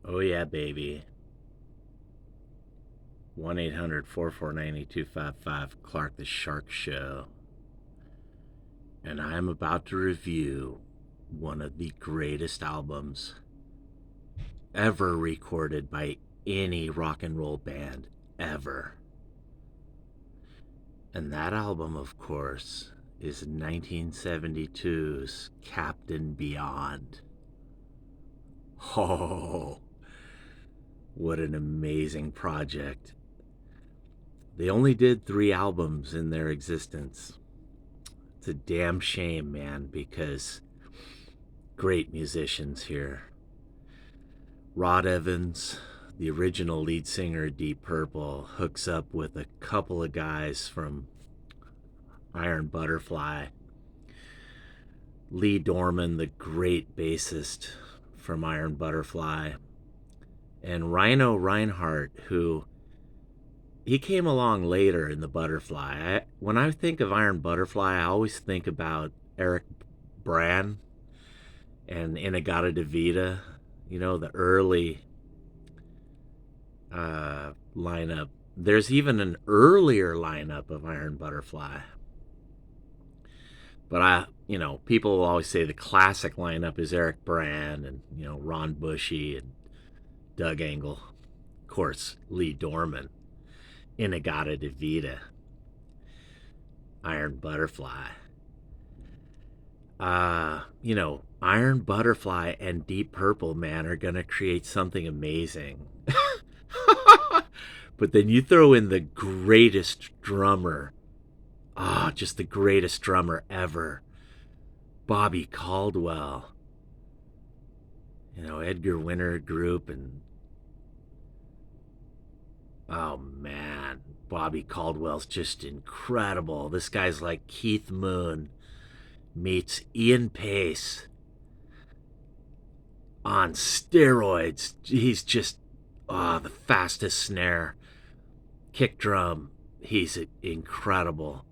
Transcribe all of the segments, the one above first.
Oh, yeah, baby. 1-800-449-8255, Clark the Shark Show. And I'm about to review one of the greatest albums ever recorded by any rock and roll band ever. And that album, of course, is 1972's Captain Beyond. Oh, what an amazing project. They only did 3 albums in their existence. It's a damn shame, man, because great musicians here. Rod Evans, the original lead singer of Deep Purple, hooks up with a couple of guys from Iron Butterfly. Lee Dorman, the great bassist from Iron Butterfly, and Rhino Reinhardt, who he came along later in the Butterfly. When I think of Iron Butterfly, I always think about Eric Brann and In-A-Gadda-Da-Vida, the early lineup. There's even an earlier lineup of Iron Butterfly. But people will always say the classic lineup is Eric Brann and, Ron Bushy and Doug Engel. Of course, Lee Dorman, In-A-Gadda-Da-Vida, Iron Butterfly. Iron Butterfly and Deep Purple, man, are going to create something amazing. But then you throw in the greatest drummer. Just the greatest drummer ever. Bobby Caldwell. Edgar Winter Group and oh man, Bobby Caldwell's just incredible. This guy's like Keith Moon meets Ian Pace on steroids. He's just the fastest snare, kick drum. He's incredible.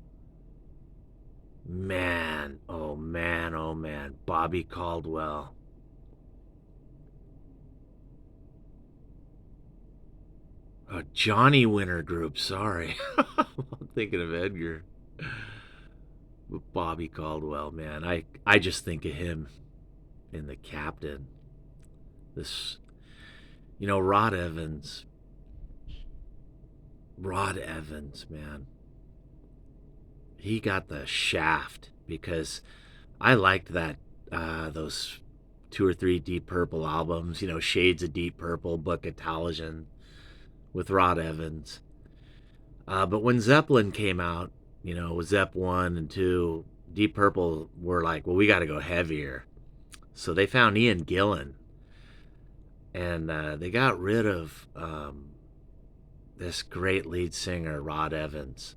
Man, oh man, oh man, Bobby Caldwell. Johnny Winter Group, sorry. I'm thinking of Edgar. But Bobby Caldwell, man. I just think of him in The Captain. This, Rod Evans. Rod Evans, man. He got the shaft because I liked those 2 or 3 Deep Purple albums, Shades of Deep Purple, Book of Talisman with Rod Evans. But when Zeppelin came out, with Zepp 1 and 2, Deep Purple were like, well, we got to go heavier. So they found Ian Gillan. And they got rid of this great lead singer, Rod Evans.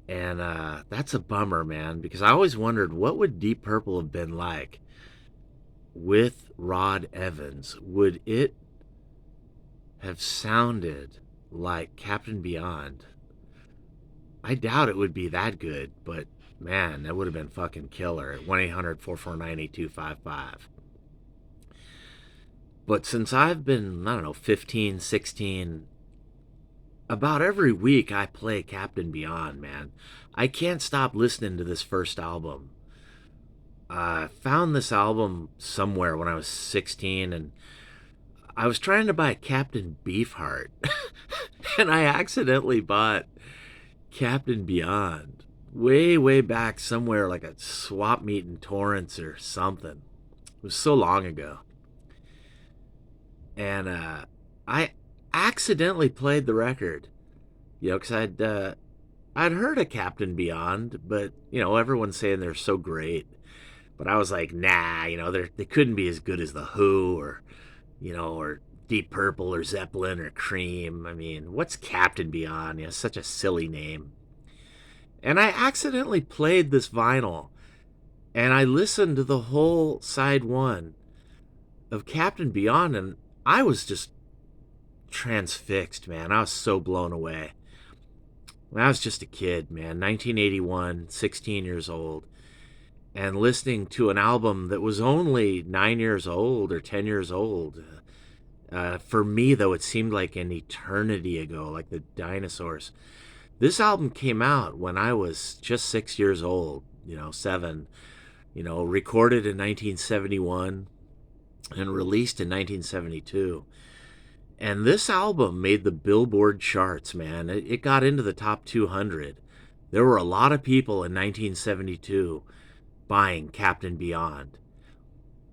And that's a bummer, man, because I always wondered what would Deep Purple have been like with Rod Evans. Would it have sounded like Captain Beyond? I doubt it would be that good, but man, that would have been fucking killer at 1-800-449-8255. But since I've been, I don't know, 15, 16, about every week I play Captain Beyond, man. I can't stop listening to this first album. I found this album somewhere when I was 16, and I was trying to buy Captain Beefheart, and I accidentally bought Captain Beyond way, way back somewhere, like a swap meet in Torrance or something. It was so long ago. And I accidentally played the record, because I'd heard of Captain Beyond, but everyone's saying they're so great, but I was like, nah, they couldn't be as good as the Who or Deep Purple or Zeppelin or Cream. I mean, what's Captain Beyond? Such a silly name. And I accidentally played this vinyl, and I listened to the whole side 1 of Captain Beyond, and I was just transfixed, man. I was so blown away. When I was just a kid, man, 1981, 16 years old, and listening to an album that was only 9 years old or 10 years old. For me, though, it seemed like an eternity ago, like the dinosaurs. This album came out when I was just 6 years old, 7, recorded in 1971 and released in 1972. And this album made the Billboard charts, man. It got into the top 200. There were a lot of people in 1972 buying Captain Beyond.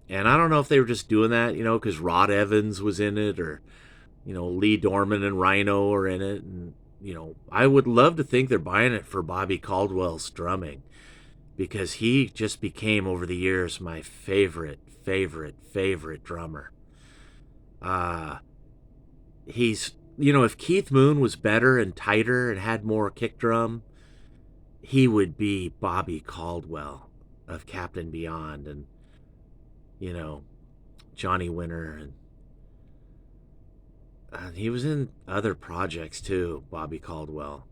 And I don't know if they were just doing that, because Rod Evans was in it, or, Lee Dorman and Rhino are in it. And, I would love to think they're buying it for Bobby Caldwell's drumming, because he just became, over the years, my favorite drummer. He's, if Keith Moon was better and tighter and had more kick drum, he would be Bobby Caldwell of Captain Beyond. And, Johnny Winter, and he was in other projects too, Bobby Caldwell.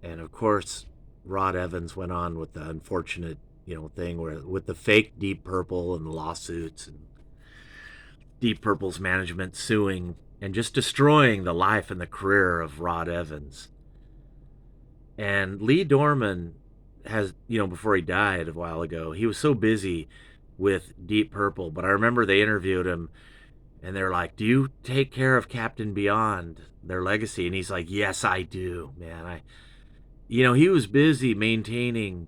And of course, Rod Evans went on with the unfortunate, thing where with the fake Deep Purple and the lawsuits, and Deep Purple's management suing and just destroying the life and the career of Rod Evans. And Lee Dorman has, before he died a while ago, he was so busy with Deep Purple, but I remember they interviewed him and they're like, "Do you take care of Captain Beyond, their legacy?" And he's like, "Yes, I do, man." He was busy maintaining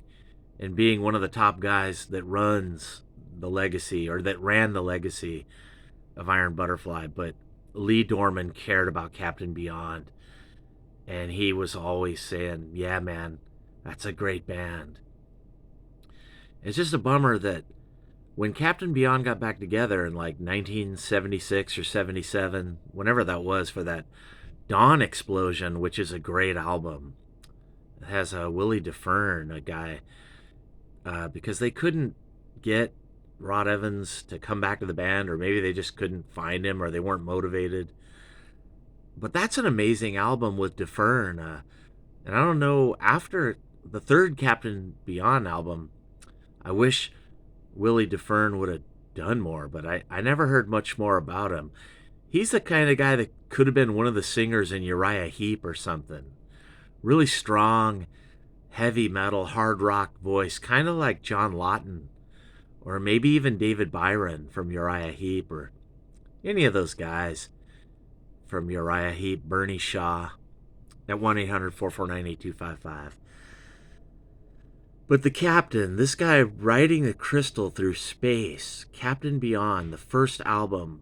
and being one of the top guys that runs the legacy, or that ran the legacy of Iron Butterfly. But Lee Dorman cared about Captain Beyond, and he was always saying, "Yeah, man, that's a great band." It's just a bummer that when Captain Beyond got back together in like 1976 or 77, whenever that was, for that Dawn Explosion, which is a great album, it has Willie DeFern, a guy, because they couldn't get Rod Evans to come back to the band, or maybe they just couldn't find him, or they weren't motivated. But that's an amazing album with DeFern. And I don't know, after the third Captain Beyond album, I wish Willie DeFern would have done more, but I never heard much more about him. He's the kind of guy that could have been one of the singers in Uriah Heep or something. Really strong, heavy metal, hard rock voice, kind of like John Lawton, or maybe even David Byron from Uriah Heep, or any of those guys from Uriah Heep, Bernie Shaw, at 1-800-449-8255. But the Captain, this guy riding the crystal through space, Captain Beyond, the first album,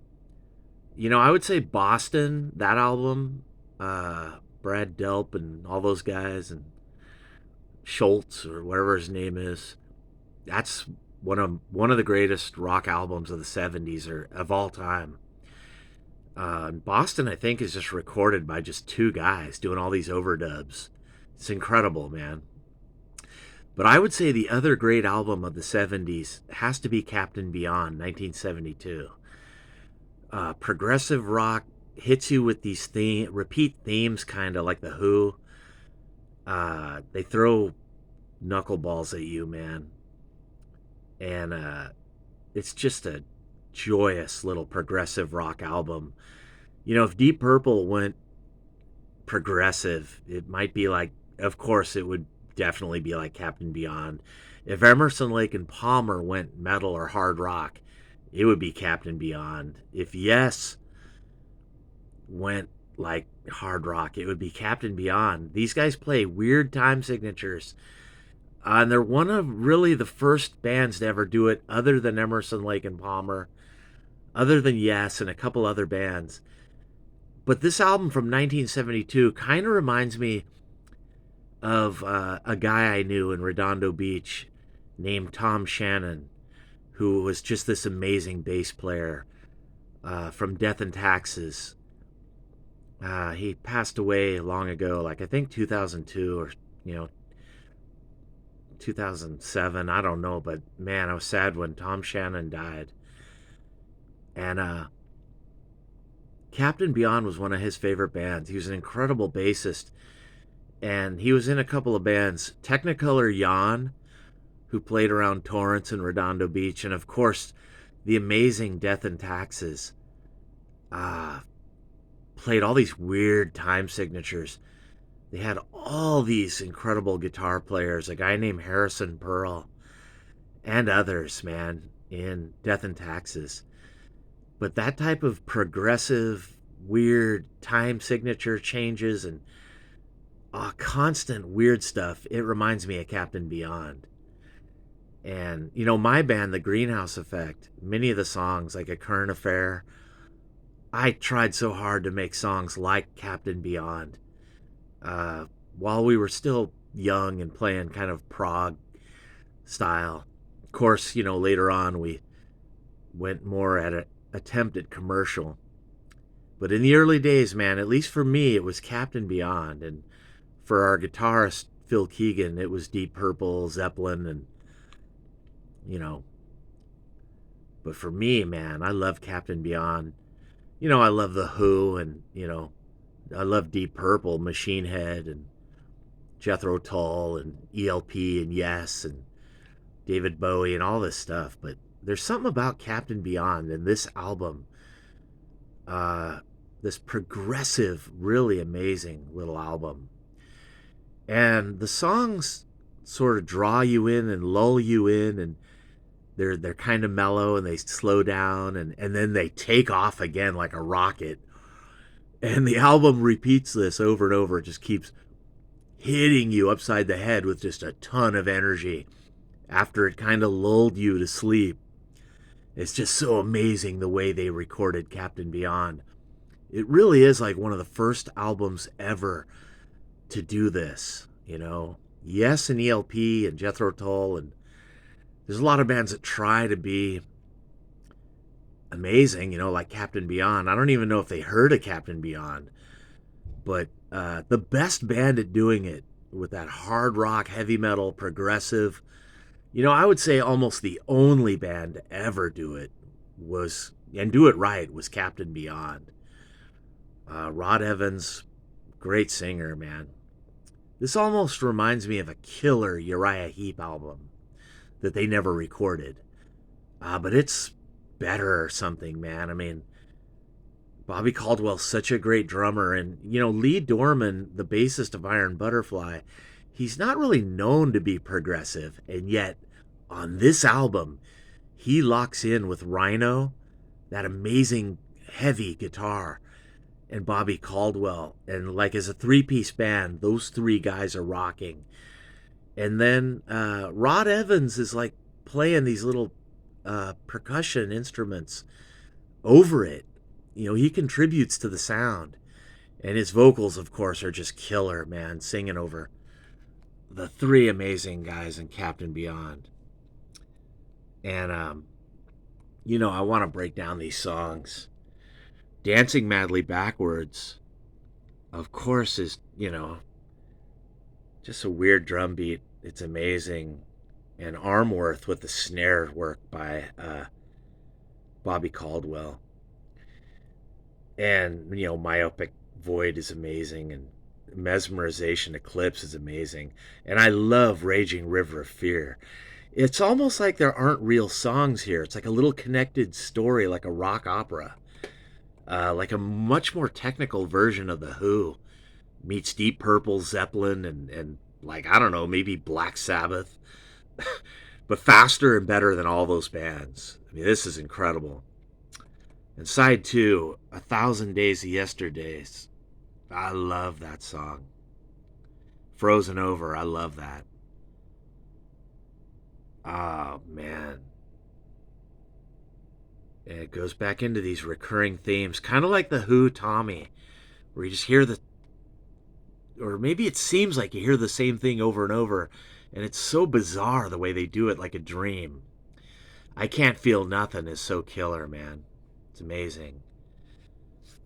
I would say Boston, that album, Brad Delp and all those guys, and Schultz, or whatever his name is, that's one of the greatest rock albums of the 70s, or of all time. Boston, I think, is just recorded by just two guys doing all these overdubs. It's incredible, man. But I would say the other great album of the 70s has to be Captain Beyond, 1972. Progressive rock, hits you with these repeat themes, kind of like The Who. They throw knuckleballs at you, man. And it's just a joyous little progressive rock album. If Deep Purple went progressive, it might be like, of course, it would definitely be like Captain Beyond. If Emerson, Lake and Palmer went metal or hard rock, it would be Captain Beyond. If Yes went like hard rock, it would be Captain Beyond. These guys play weird time signatures. And they're one of really the first bands to ever do it, other than Emerson, Lake and Palmer, other than Yes and a couple other bands. But this album from 1972 kind of reminds me of a guy I knew in Redondo Beach named Tom Shannon, who was just this amazing bass player from Death and Taxes. He passed away long ago, like I think 2002 or 2007, I don't know, but man, I was sad when Tom Shannon died. And Captain Beyond was one of his favorite bands. He was an incredible bassist, and he was in a couple of bands. Technicolor Jan, who played around Torrance and Redondo Beach, and of course the amazing Death and Taxes uh, played all these weird time signatures. They had all these incredible guitar players, a guy named Harrison Pearl and others, man, in Death and Taxes. But that type of progressive, weird time signature changes and constant weird stuff, it reminds me of Captain Beyond. And, my band, The Greenhouse Effect, many of the songs, like A Current Affair, I tried so hard to make songs like Captain Beyond uh, while we were still young and playing kind of prog style. Of course, later on we went more at an attempt at commercial. But in the early days, man, at least for me, it was Captain Beyond. And for our guitarist, Phil Keegan, it was Deep Purple, Zeppelin, and, you know. But for me, man, I love Captain Beyond. I love The Who, and, I love Deep Purple, Machine Head, and Jethro Tull, and ELP, and Yes, and David Bowie, and all this stuff. But there's something about Captain Beyond and this album, this progressive, really amazing little album. And the songs sort of draw you in and lull you in, and they're kind of mellow, and they slow down, and then they take off again like a rocket. And the album repeats this over and over. It just keeps hitting you upside the head with just a ton of energy after it kind of lulled you to sleep. It's just so amazing the way they recorded Captain Beyond. It really is like one of the first albums ever to do this, Yes, and ELP and Jethro Tull, and there's a lot of bands that try to be amazing, like Captain Beyond. I don't even know if they heard of Captain Beyond, but the best band at doing it with that hard rock, heavy metal, progressive, I would say almost the only band to ever do it was, and do it right, was Captain Beyond. Rod Evans, great singer, man. This almost reminds me of a killer Uriah Heep album that they never recorded. But it's better or something, man. I mean, Bobby Caldwell's such a great drummer. And, Lee Dorman, the bassist of Iron Butterfly, he's not really known to be progressive. And yet, on this album, he locks in with Rhino, that amazing heavy guitar, and Bobby Caldwell. And like as a three-piece band, those three guys are rocking. And then Rod Evans is like playing these little percussion instruments over it. He contributes to the sound. And his vocals, of course, are just killer, man, singing over the three amazing guys in Captain Beyond. And, I want to break down these songs. Dancing Madly Backwards, of course, is, just a weird drum beat. It's amazing. And Armworth with the snare work by Bobby Caldwell. And, Myopic Void is amazing. And Mesmerization Eclipse is amazing. And I love Raging River of Fear. It's almost like there aren't real songs here. It's like a little connected story, like a rock opera. Like a much more technical version of The Who meets Deep Purple, Zeppelin, and like, I don't know, maybe Black Sabbath. But faster and better than all those bands. I mean, this is incredible. And side 2, 1,000 Days of Yesterdays. I love that song. Frozen Over, I love that. Oh, man. And it goes back into these recurring themes, kind of like The Who, Tommy, where you just hear or maybe it seems like you hear the same thing over and over, and it's so bizarre the way they do it, like a dream. I Can't Feel Nothing is so killer, man. It's amazing.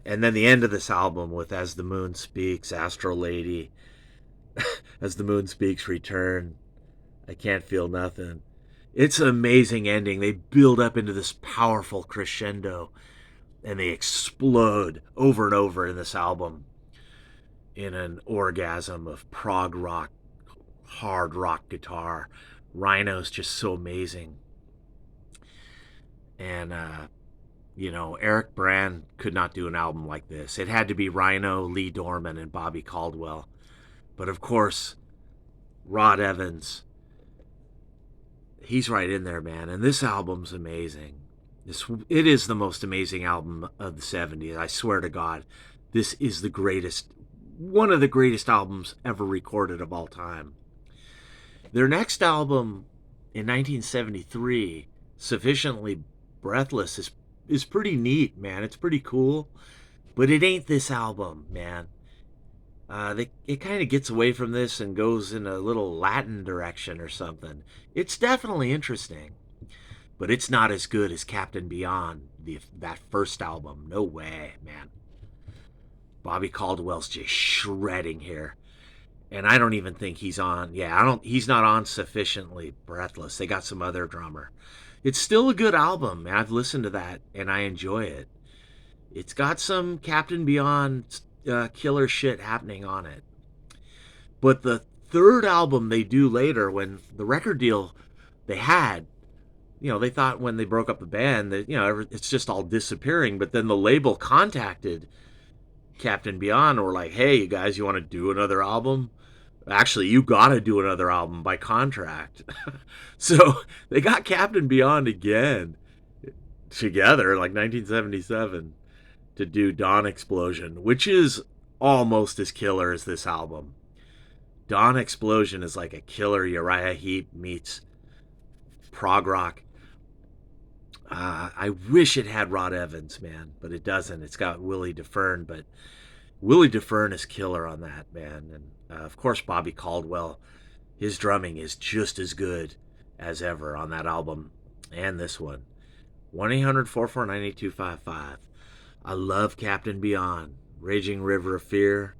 And then the end of this album with As the Moon Speaks, Astro Lady, As the Moon Speaks, Return, I Can't Feel Nothing. It's an amazing ending. They build up into this powerful crescendo, and they explode over and over in this album in an orgasm of prog rock, hard rock guitar. Rhino's just so amazing. And, Eric Brand could not do an album like this. It had to be Rhino, Lee Dorman, and Bobby Caldwell. But of course, Rod Evans, he's right in there, man. And this album's amazing. It is the most amazing album of the 70s. I swear to God, this is one of the greatest albums ever recorded of all time. Their next album in 1973, Sufficiently Breathless, is pretty neat, man. It's pretty cool, but it ain't this album, man. It kind of gets away from this and goes in a little Latin direction or something. It's definitely interesting, but it's not as good as Captain Beyond, that first album. No way, man. Bobby Caldwell's just shredding here. And I don't even think he's on. Yeah, he's not on Sufficiently Breathless. They got some other drummer. It's still a good album. I've listened to that and I enjoy it. It's got some Captain Beyond killer shit happening on it. But the third album they do later, when the record deal they had, they thought when they broke up the band that, it's just all disappearing. But then the label contacted Captain Beyond and were like, hey, you guys, you want to do another album? Actually, you got to do another album by contract. So they got Captain Beyond again together, like 1977, to do Dawn Explosion, which is almost as killer as this album. Dawn Explosion is like a killer Uriah Heep meets prog rock. I wish it had Rod Evans, man, but it doesn't. It's got Willie DeFern, but Willie DeFern is killer on that, man. And of course, Bobby Caldwell, his drumming is just as good as ever on that album and this one. 1-800-449-8255. I love Captain Beyond, Raging River of Fear,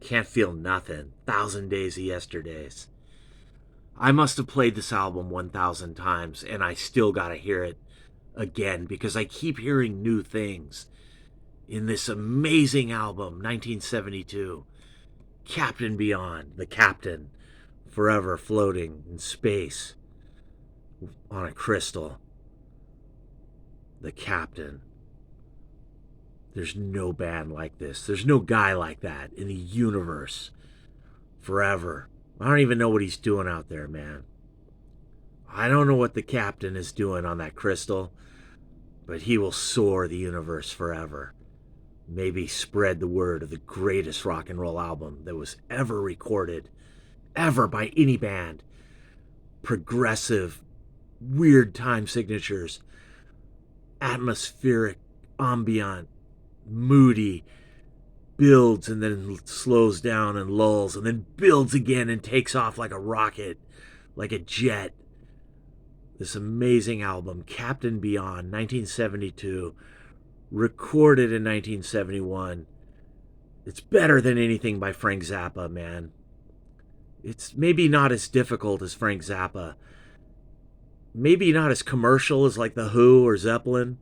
Can't Feel Nothing, 1,000 Days of Yesterdays. I must have played this album 1,000 times, and I still gotta hear it again because I keep hearing new things in this amazing album, 1972. Captain Beyond, the captain, forever floating in space on a crystal. The captain. There's no band like this. There's no guy like that in the universe. Forever. I don't even know what he's doing out there, man. I don't know what the captain is doing on that crystal, but he will soar the universe forever. Maybe spread the word of the greatest rock and roll album that was ever recorded, ever by any band. Progressive, weird time signatures, atmospheric, ambient, moody, builds and then slows down and lulls and then builds again and takes off like a rocket, like a jet. This amazing album, Captain Beyond, 1972, recorded in 1971. It's better than anything by Frank Zappa, man. It's maybe not as difficult as Frank Zappa. Maybe not as commercial as like The Who or Zeppelin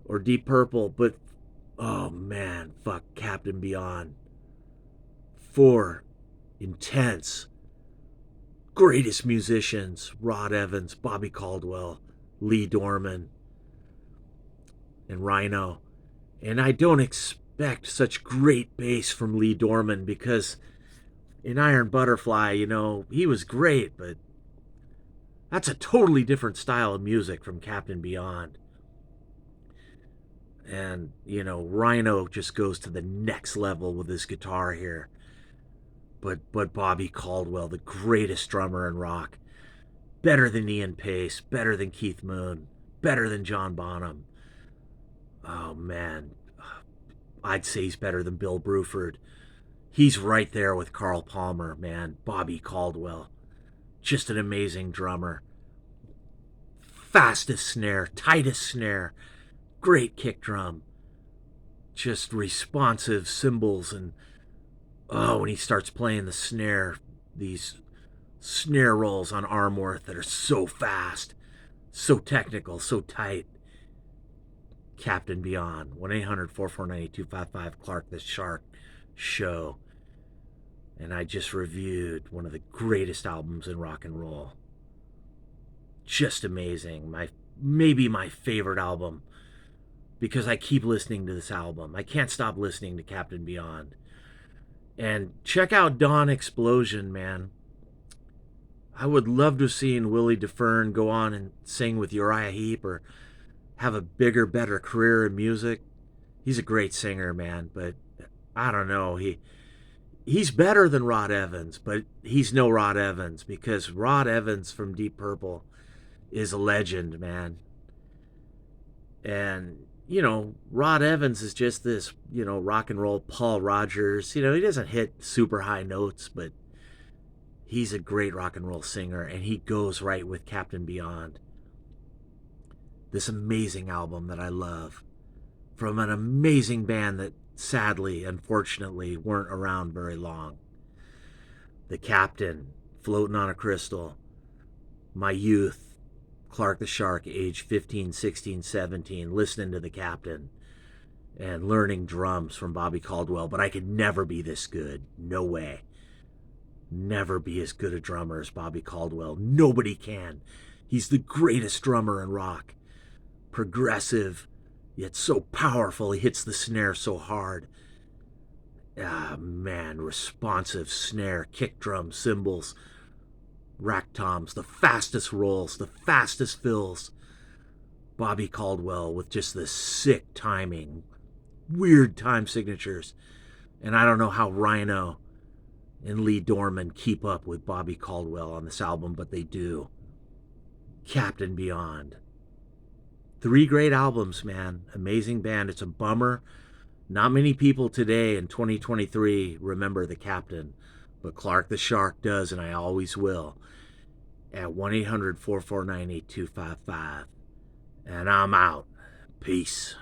or Deep Purple, but oh man, fuck Captain Beyond. 4 intense, greatest musicians, Rod Evans, Bobby Caldwell, Lee Dorman, and Rhino. And I don't expect such great bass from Lee Dorman because in Iron Butterfly, he was great, but that's a totally different style of music from Captain Beyond. And, Rhino just goes to the next level with his guitar here. But Bobby Caldwell, the greatest drummer in rock, better than Ian Pace, better than Keith Moon, better than John Bonham. Oh, man. I'd say he's better than Bill Bruford. He's right there with Carl Palmer, man. Bobby Caldwell. Just an amazing drummer. Fastest snare, tightest snare, great kick drum. Just responsive cymbals and when he starts playing the snare, these snare rolls on Armworth that are so fast, so technical, so tight. Captain Beyond, 1-800-449-8255, Clark the Shark Show. And I just reviewed one of the greatest albums in rock and roll. Just amazing. maybe my favorite album because I keep listening to this album. I can't stop listening to Captain Beyond. And check out Dawn Explosion, man. I would love to have seen Willie DeFern go on and sing with Uriah Heep or have a bigger, better career in music. He's a great singer, man, but I don't know. He's better than Rod Evans, but he's no Rod Evans because Rod Evans from Deep Purple is a legend, man. And Rod Evans is just this, rock and roll Paul Rogers. He doesn't hit super high notes, but he's a great rock and roll singer, and he goes right with Captain Beyond. This amazing album that I love from an amazing band that sadly, unfortunately, weren't around very long. The Captain, Floating on a Crystal, my youth, Clark the Shark, age 15, 16, 17, listening to the Captain and learning drums from Bobby Caldwell, but I could never be this good. No way. Never be as good a drummer as Bobby Caldwell. Nobody can. He's the greatest drummer in rock. Progressive, yet so powerful. He hits the snare so hard. Ah, man, responsive snare, kick drum, cymbals, rack toms, the fastest rolls, the fastest fills. Bobby Caldwell with just this sick timing, weird time signatures. And I don't know how Rhino and Lee Dorman keep up with Bobby Caldwell on this album, but they do. Captain Beyond. 3 great albums, man. Amazing band. It's a bummer. Not many people today in 2023 remember the Captain, but Clark the Shark does, and I always will. At 1-800-449-8255. And I'm out. Peace.